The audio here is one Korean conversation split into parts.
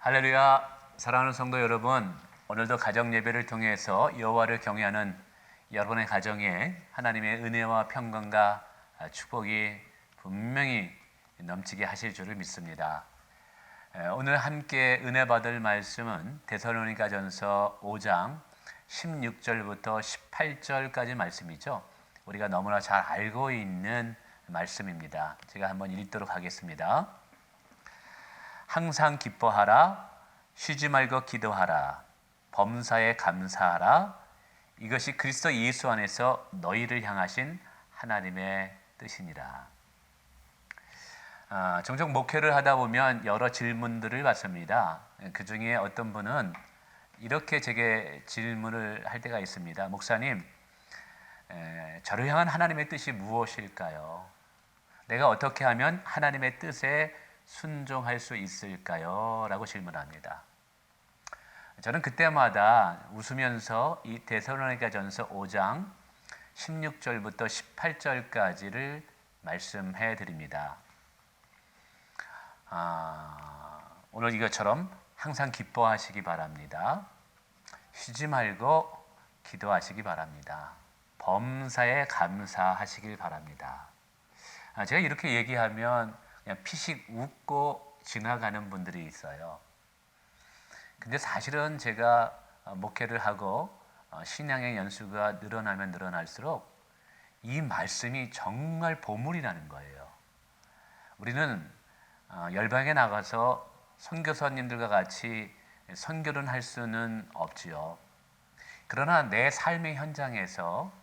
할렐루야. 사랑하는 성도 여러분, 오늘도 가정 예배를 통해서 여호와를 경외하는 여러분의 가정에 하나님의 은혜와 평강과 축복이 분명히 넘치게 하실 줄을 믿습니다. 오늘 함께 은혜 받을 말씀은 데살로니가전서 5장 16절부터 18절까지 말씀이죠. 우리가 너무나 잘 알고 있는 말씀입니다. 제가 한번 읽도록 하겠습니다. 항상 기뻐하라, 쉬지 말고 기도하라, 범사에 감사하라. 이것이 그리스도 예수 안에서 너희를 향하신 하나님의 뜻이니라. 종종 목회를 하다 보면 여러 질문들을 받습니다. 그 중에 어떤 분은 이렇게 제게 질문을 할 때가 있습니다. 목사님, 저를 향한 하나님의 뜻이 무엇일까요? 내가 어떻게 하면 하나님의 뜻에 순종할 수 있을까요? 라고 질문합니다. 저는 그때마다 웃으면서 이 데살로니가전서 5장 16절부터 18절까지를 말씀해 드립니다. 오늘 이것처럼 항상 기뻐하시기 바랍니다. 쉬지 말고 기도하시기 바랍니다. 범사에 감사하시길 바랍니다. 제가 이렇게 얘기하면 그냥 피식 웃고 지나가는 분들이 있어요. 근데 사실은 제가 목회를 하고 신앙의 연수가 늘어나면 늘어날수록 이 말씀이 정말 보물이라는 거예요. 우리는 열방에 나가서 선교사님들과 같이 선교를 할 수는 없지요. 그러나 내 삶의 현장에서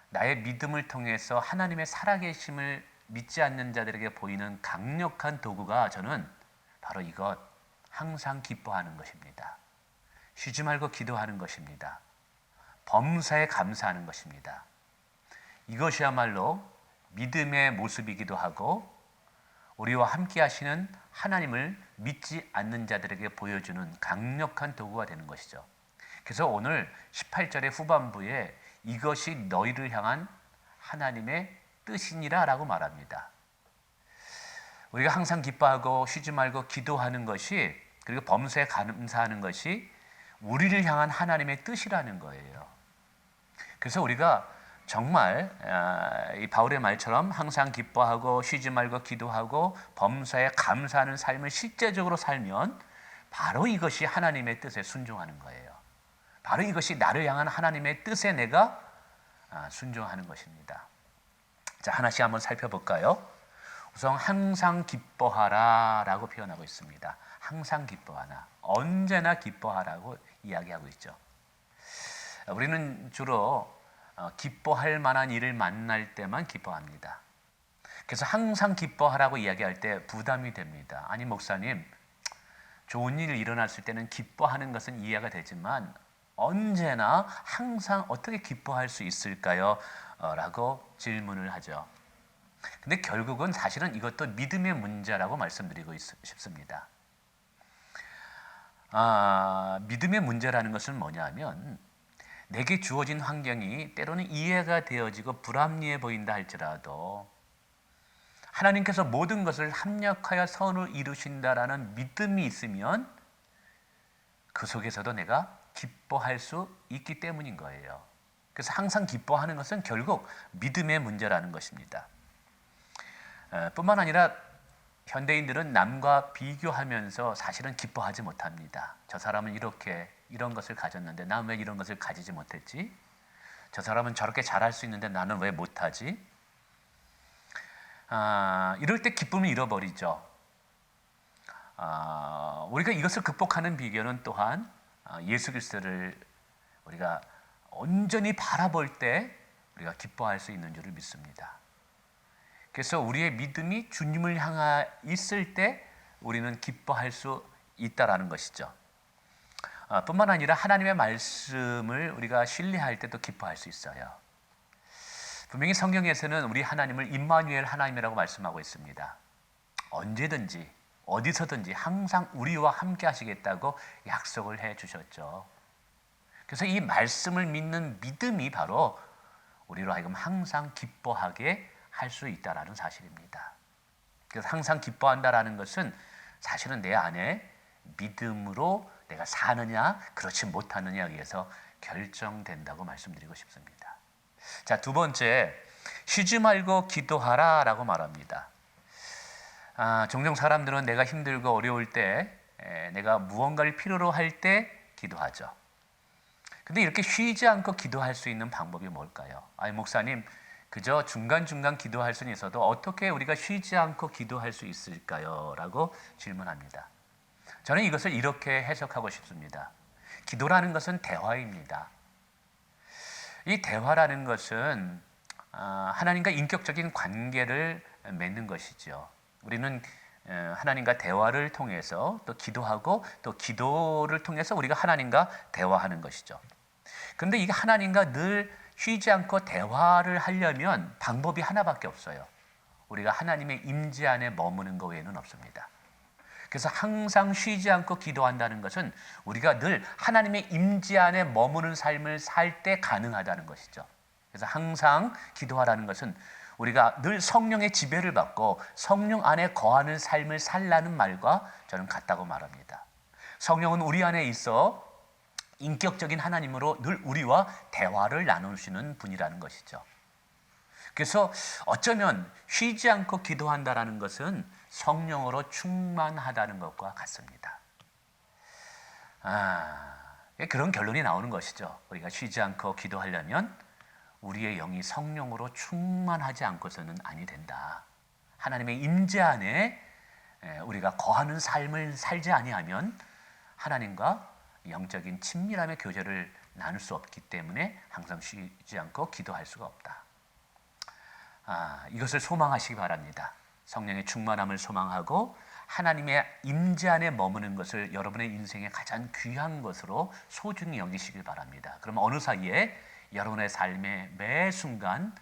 나의 믿음을 통해서 하나님의 살아계심을 믿지 않는 자들에게 보이는 강력한 도구가 저는 바로 이것, 항상 기뻐하는 것입니다. 쉬지 말고 기도하는 것입니다. 범사에 감사하는 것입니다. 이것이야말로 믿음의 모습이기도 하고 우리와 함께 하시는 하나님을 믿지 않는 자들에게 보여주는 강력한 도구가 되는 것이죠. 그래서 오늘 18절의 후반부에 이것이 너희를 향한 하나님의 뜻이니라 라고 말합니다. 우리가 항상 기뻐하고 쉬지 말고 기도하는 것이, 그리고 범사에 감사하는 것이 우리를 향한 하나님의 뜻이라는 거예요. 그래서 우리가 정말 이 바울의 말처럼 항상 기뻐하고 쉬지 말고 기도하고 범사에 감사하는 삶을 실제적으로 살면 바로 이것이 하나님의 뜻에 순종하는 거예요. 바로 이것이 나를 향한 하나님의 뜻에 내가 순종하는 것입니다. 자, 하나씩 한번 살펴볼까요? 우선 항상 기뻐하라 라고 표현하고 있습니다. 항상 기뻐하라, 언제나 기뻐하라고 이야기하고 있죠. 우리는 주로 기뻐할 만한 일을 만날 때만 기뻐합니다. 그래서 항상 기뻐하라고 이야기할 때 부담이 됩니다. 아니 목사님, 좋은 일이 일어났을 때는 기뻐하는 것은 이해가 되지만 언제나 항상 어떻게 기뻐할 수 있을까요? 라고 질문을 하죠. 근데 결국은 사실은 이것도 믿음의 문제라고 말씀드리고 싶습니다. 믿음의 문제라는 것은 뭐냐면 내게 주어진 환경이 때로는 이해가 되어지고 불합리해 보인다 할지라도 하나님께서 모든 것을 합력하여 선을 이루신다라는 믿음이 있으면 그 속에서도 내가 기뻐할 수 있기 때문인 거예요. 그래서 항상 기뻐하는 것은 결국 믿음의 문제라는 것입니다. 뿐만 아니라 현대인들은 남과 비교하면서 사실은 기뻐하지 못합니다. 저 사람은 이런 것을 가졌는데 나는 왜 이런 것을 가지지 못했지? 저 사람은 저렇게 잘할 수 있는데 나는 왜 못하지? 이럴 때 기쁨을 잃어버리죠. 우리가 이것을 극복하는 비결은 또한 예수 그리스도를 우리가 온전히 바라볼 때 우리가 기뻐할 수 있는 줄을 믿습니다. 그래서 우리의 믿음이 주님을 향해 있을 때 우리는 기뻐할 수 있다라는 것이죠. 뿐만 아니라 하나님의 말씀을 우리가 신뢰할 때도 기뻐할 수 있어요. 분명히 성경에서는 우리 하나님을 임마누엘 하나님이라고 말씀하고 있습니다. 언제든지 어디서든지 항상 우리와 함께 하시겠다고 약속을 해 주셨죠. 그래서 이 말씀을 믿는 믿음이 바로 우리로 하여금 항상 기뻐하게 할 수 있다라는 사실입니다. 그래서 항상 기뻐한다라는 것은 사실은 내 안에 믿음으로 내가 사느냐 그렇지 못하느냐에 의해서 결정된다고 말씀드리고 싶습니다. 자, 두 번째, 쉬지 말고 기도하라라고 말합니다. 종종 사람들은 내가 힘들고 어려울 때, 내가 무언가를 필요로 할 때 기도하죠. 근데 이렇게 쉬지 않고 기도할 수 있는 방법이 뭘까요? 목사님, 그저 중간중간 기도할 수는 있어도 어떻게 우리가 쉬지 않고 기도할 수 있을까요? 라고 질문합니다. 저는 이것을 이렇게 해석하고 싶습니다. 기도라는 것은 대화입니다. 이 대화라는 것은 하나님과 인격적인 관계를 맺는 것이죠. 우리는 하나님과 대화를 통해서 또 기도하고 또 기도를 통해서 우리가 하나님과 대화하는 것이죠. 그런데 이게 하나님과 늘 쉬지 않고 대화를 하려면 방법이 하나밖에 없어요. 우리가 하나님의 임재 안에 머무는 것 외에는 없습니다. 그래서 항상 쉬지 않고 기도한다는 것은 우리가 늘 하나님의 임재 안에 머무는 삶을 살 때 가능하다는 것이죠. 그래서 항상 기도하라는 것은 우리가 늘 성령의 지배를 받고 성령 안에 거하는 삶을 살라는 말과 저는 같다고 말합니다. 성령은 우리 안에 있어 인격적인 하나님으로 늘 우리와 대화를 나누시는 분이라는 것이죠. 그래서 어쩌면 쉬지 않고 기도한다는 것은 성령으로 충만하다는 것과 같습니다. 그런 결론이 나오는 것이죠. 우리가 쉬지 않고 기도하려면 우리의 영이 성령으로 충만하지 않고서는 아니 된다. 하나님의 임재 안에 우리가 거하는 삶을 살지 아니하면 하나님과 영적인 친밀함의 교제를 나눌 수 없기 때문에 항상 쉬지 않고 기도할 수가 없다. 이것을 소망하시기 바랍니다. 성령의 충만함을 소망하고 하나님의 임재 안에 머무는 것을 여러분의 인생의 가장 귀한 것으로 소중히 여기시길 바랍니다. 그럼 어느 사이에 여러분의 삶의 매 순간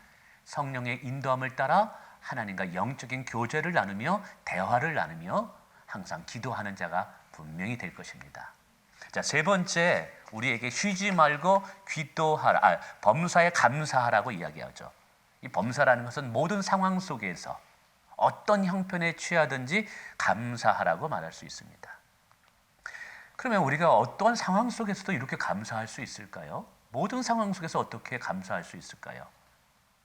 성령의 인도함을 따라 하나님과 영적인 교제를 나누며 대화를 나누며 항상 기도하는 자가 분명히 될 것입니다. 자, 세 번째, 우리에게 쉬지 말고 기도하라, 범사에 감사하라고 이야기하죠. 이 범사라는 것은 모든 상황 속에서 어떤 형편에 취하든지 감사하라고 말할 수 있습니다. 그러면 우리가 어떤 상황 속에서도 이렇게 감사할 수 있을까요? 모든 상황 속에서 어떻게 감사할 수 있을까요?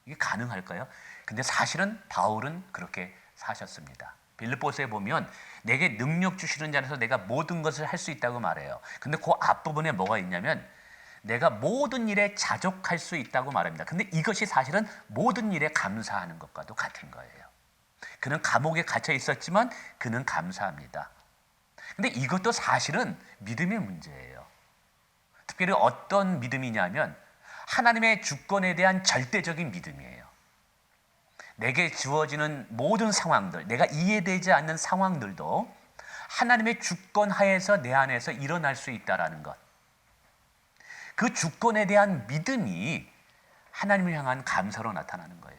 이게 가능할까요? 근데 사실은 바울은 그렇게 사셨습니다. 빌립보서에 보면 내게 능력 주시는 자라서 내가 모든 것을 할 수 있다고 말해요. 근데 그 앞부분에 뭐가 있냐면 내가 모든 일에 자족할 수 있다고 말합니다. 근데 이것이 사실은 모든 일에 감사하는 것과도 같은 거예요. 그는 감옥에 갇혀 있었지만 그는 감사합니다. 근데 이것도 사실은 믿음의 문제예요. 특별히 어떤 믿음이냐면 하나님의 주권에 대한 절대적인 믿음이에요. 내게 주어지는 모든 상황들, 내가 이해되지 않는 상황들도 하나님의 주권 하에서 내 안에서 일어날 수 있다는 것. 그 주권에 대한 믿음이 하나님을 향한 감사로 나타나는 거예요.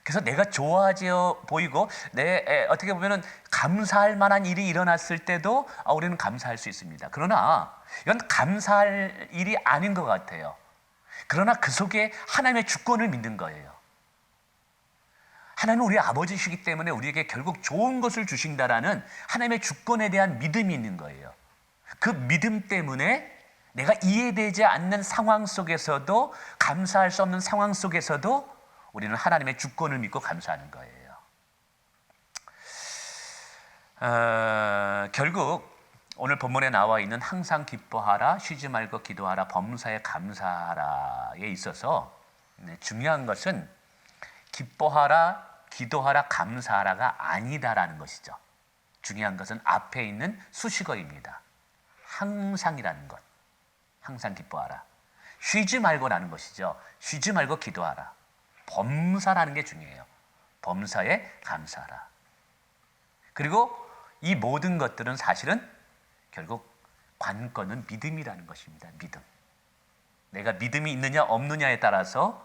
그래서 내가 좋아져 보이고 어떻게 보면 감사할 만한 일이 일어났을 때도 우리는 감사할 수 있습니다. 그러나 이건 감사할 일이 아닌 것 같아요. 그러나 그 속에 하나님의 주권을 믿는 거예요. 하나님은 우리 아버지시기 때문에 우리에게 결국 좋은 것을 주신다라는 하나님의 주권에 대한 믿음이 있는 거예요. 그 믿음 때문에 내가 이해되지 않는 상황 속에서도 감사할 수 없는 상황 속에서도 우리는 하나님의 주권을 믿고 감사하는 거예요. 결국 오늘 본문에 나와 있는 항상 기뻐하라, 쉬지 말고 기도하라, 범사에 감사하라에 있어서 중요한 것은 기뻐하라, 기도하라, 감사하라가 아니다라는 것이죠. 중요한 것은 앞에 있는 수식어입니다. 항상이라는 것. 항상 기뻐하라. 쉬지 말고라는 것이죠. 쉬지 말고 기도하라. 범사라는 게 중요해요. 범사에 감사하라. 그리고 이 모든 것들은 사실은 결국 관건은 믿음이라는 것입니다. 믿음. 내가 믿음이 있느냐 없느냐에 따라서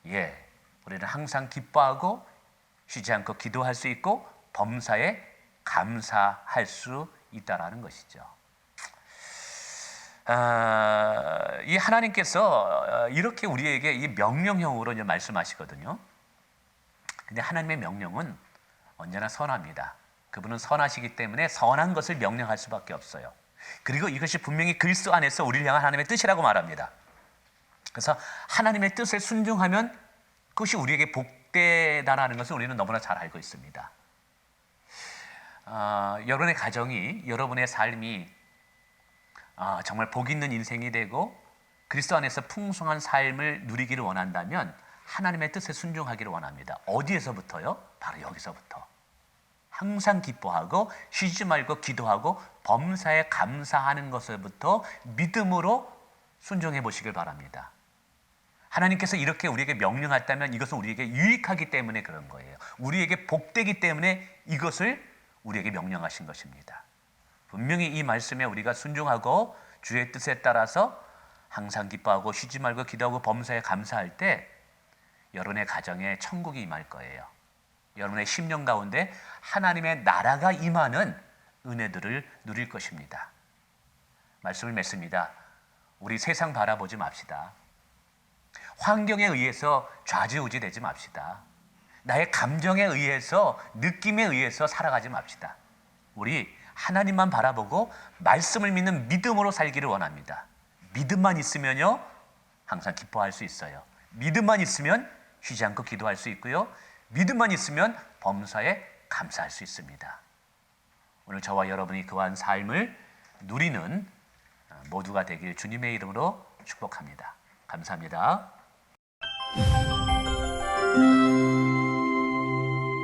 우리는 항상 기뻐하고 쉬지 않고 기도할 수 있고 범사에 감사할 수 있다라는 것이죠. 이 하나님께서 이렇게 우리에게 이 명령형으로 이제 말씀하시거든요. 근데 하나님의 명령은 언제나 선합니다. 그분은 선하시기 때문에 선한 것을 명령할 수밖에 없어요. 그리고 이것이 분명히 그리스도 안에서 우리를 향한 하나님의 뜻이라고 말합니다. 그래서 하나님의 뜻을 순종하면 그것이 우리에게 복되다라는 것을 우리는 너무나 잘 알고 있습니다. 여러분의 가정이, 여러분의 삶이 정말 복 있는 인생이 되고 그리스도 안에서 풍성한 삶을 누리기를 원한다면 하나님의 뜻에 순종하기를 원합니다. 어디에서부터요? 바로 여기서부터. 항상 기뻐하고 쉬지 말고 기도하고 범사에 감사하는 것부터 믿음으로 순종해 보시길 바랍니다. 하나님께서 이렇게 우리에게 명령했다면 이것은 우리에게 유익하기 때문에 그런 거예요. 우리에게 복되기 때문에 이것을 우리에게 명령하신 것입니다. 분명히 이 말씀에 우리가 순종하고 주의 뜻에 따라서 항상 기뻐하고 쉬지 말고 기도하고 범사에 감사할 때 여러분의 가정에 천국이 임할 거예요. 여러분의 심령 가운데 하나님의 나라가 임하는 은혜들을 누릴 것입니다. 말씀을 맺습니다. 우리 세상 바라보지 맙시다. 환경에 의해서 좌지우지 되지 맙시다. 나의 감정에 의해서, 느낌에 의해서 살아가지 맙시다. 우리 하나님만 바라보고 말씀을 믿는 믿음으로 살기를 원합니다. 믿음만 있으면요, 항상 기뻐할 수 있어요. 믿음만 있으면 쉬지 않고 기도할 수 있고요. 믿음만 있으면 범사에 감사할 수 있습니다. 오늘 저와 여러분이 그러한 삶을 누리는 모두가 되길 주님의 이름으로 축복합니다. 감사합니다.